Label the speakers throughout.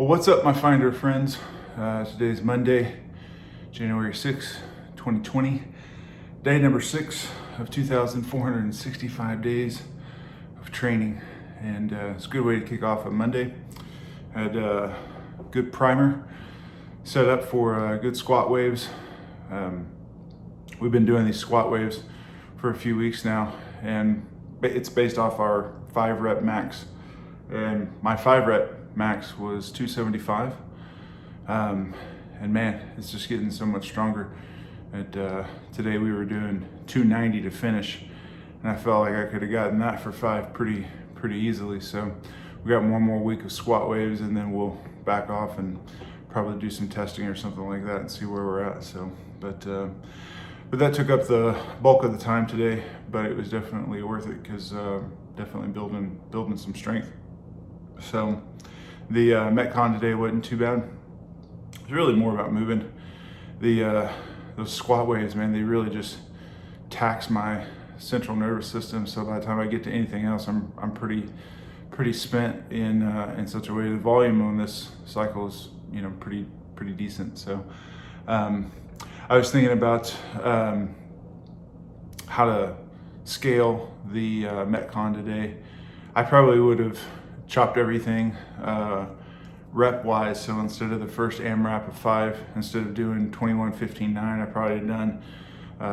Speaker 1: Well, what's up, my Finder friends? Today's Monday, January 6, 2020, day number 6 of 2,465 days of training. And it's a good way to kick off a Monday. Had a good primer set up for good squat waves. We've been doing these squat waves for a few weeks now, and it's based off our 5 rep max. And my 5 rep max was 275. And man, it's just getting so much stronger. And today we were doing 290 to finish, and I felt like I could have gotten that for 5 pretty easily. So we got one more week of squat waves, and then we'll back off and probably do some testing or something like that and see where we're at. So, but that took up the bulk of the time today, but it was definitely worth it because definitely building some strength. So the Metcon today wasn't too bad. It's really more about moving. Those squat waves, man, they really just tax my central nervous system. So by the time I get to anything else, I'm pretty spent in such a way. The volume on this cycle is pretty decent. So I was thinking about how to scale the Metcon today. I probably would have chopped everything rep wise. So instead of the first AMRAP of 5, instead of doing 21, 15, 9, I probably had done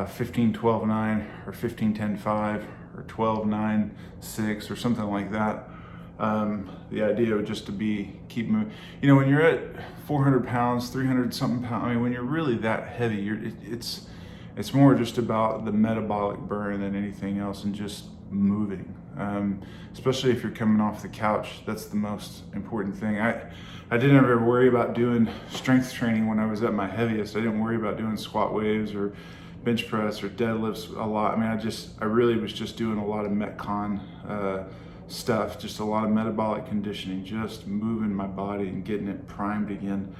Speaker 1: 15, 12, 9 or 15, 10, 5 or 12, 9, 6 or something like that. The idea would just to keep moving. When you're at 400 pounds, 300 something pounds, I mean, when you're really that heavy, it's more just about the metabolic burn than anything else, and just moving. Especially if you're coming off the couch, that's the most important thing. I didn't ever worry about doing strength training when I was at my heaviest. I didn't worry about doing squat waves or bench press or deadlifts a lot. I mean, I really was just doing a lot of Metcon stuff, just a lot of metabolic conditioning, just moving my body and getting it primed again.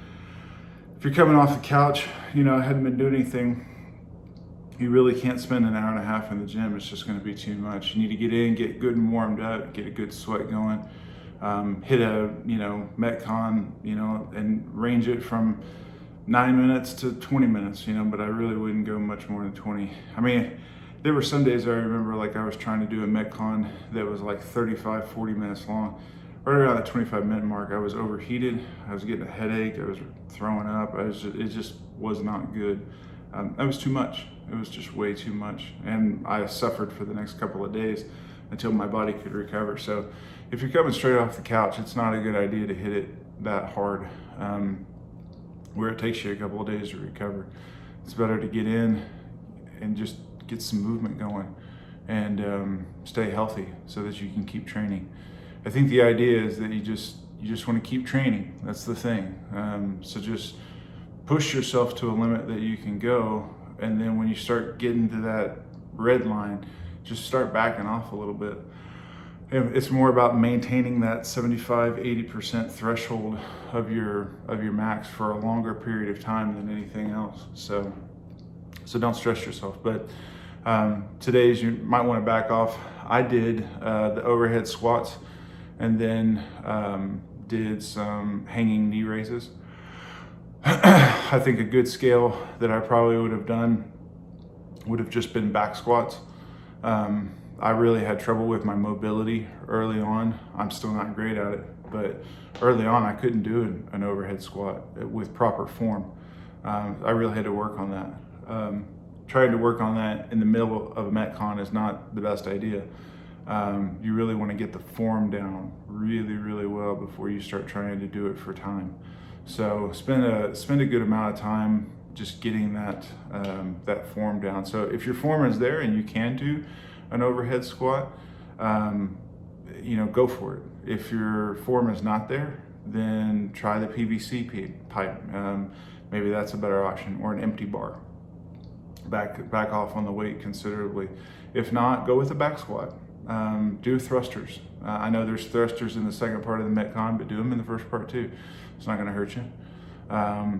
Speaker 1: If you're coming off the couch, I hadn't been doing anything, you really can't spend an hour and a half in the gym. It's just going to be too much. You need to get in, get good and warmed up, get a good sweat going, hit a Metcon, and range it from 9 minutes to 20 minutes, but I really wouldn't go much more than 20. I mean, there were some days I remember, like, I was trying to do a Metcon that was like 35, 40 minutes long. Right around the 25-minute mark, I was overheated. I was getting a headache. I was throwing up. It just was not good. That was too much. It was just way too much. And I suffered for the next couple of days until my body could recover. So if you're coming straight off the couch, it's not a good idea to hit it that hard, where it takes you a couple of days to recover. It's better to get in and just get some movement going and stay healthy so that you can keep training. I think the idea is that you just want to keep training. That's the thing. So just push yourself to a limit that you can go, and then when you start getting to that red line, just start backing off a little bit. It's more about maintaining that 75-80% threshold of your max for a longer period of time than anything else. So don't stress yourself. But today's, you might want to back off. I did the overhead squats, and then did some hanging knee raises. I think a good scale that I probably would have done would have just been back squats. I really had trouble with my mobility early on. I'm still not great at it, but early on I couldn't do an overhead squat with proper form. I really had to work on that. Trying to work on that in the middle of a Metcon is not the best idea. You really want to get the form down really well before you start trying to do it for time. So spend a good amount of time just getting that form down. So if your form is there and you can do an overhead squat, go for it. If your form is not there, then try the PVC pipe. Maybe that's a better option, or an empty bar. Back off on the weight considerably. If not, go with a back squat. Do thrusters. I know there's thrusters in the second part of the Metcon, but do them in the first part too. It's not going to hurt you.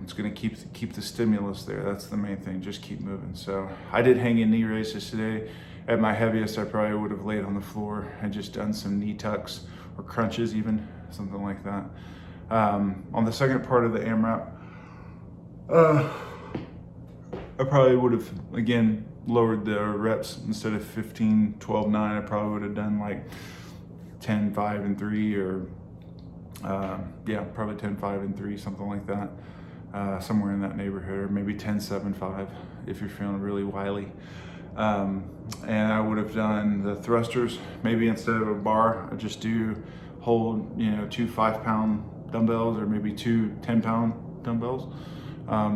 Speaker 1: It's going to keep the stimulus there. That's the main thing. Just keep moving. So I did hanging knee raises today. At my heaviest, I probably would have laid on the floor and just done some knee tucks or crunches even, something like that. On the second part of the AMRAP, I probably would have, again, lowered the reps. Instead of 15, 12, 9, I probably would have done like 10, 5, and 3, or yeah, probably 10, 5, and 3, something like that. Somewhere in that neighborhood, or maybe 10, 7, 5 if you're feeling really wily. And I would have done the thrusters, maybe instead of a bar, I just hold, 2 5-pound dumbbells, or maybe 2 10-pound dumbbells.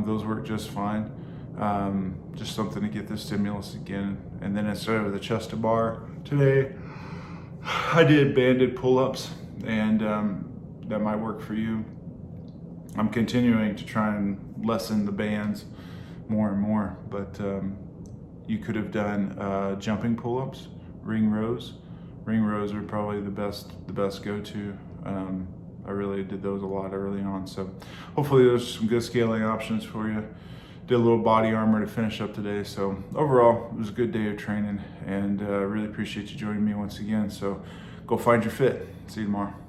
Speaker 1: Those work just fine. Just something to get the stimulus again. And then instead of the chest to bar today, I did banded pull-ups, and that might work for you. I'm continuing to try and lessen the bands more and more, but you could have done jumping pull-ups, ring rows. Ring rows are probably the best go-to. I really did those a lot early on, so hopefully there's some good scaling options for you. Did a little body armor to finish up today, so overall it was a good day of training, and really appreciate you joining me once again. So go find your fit. See you tomorrow.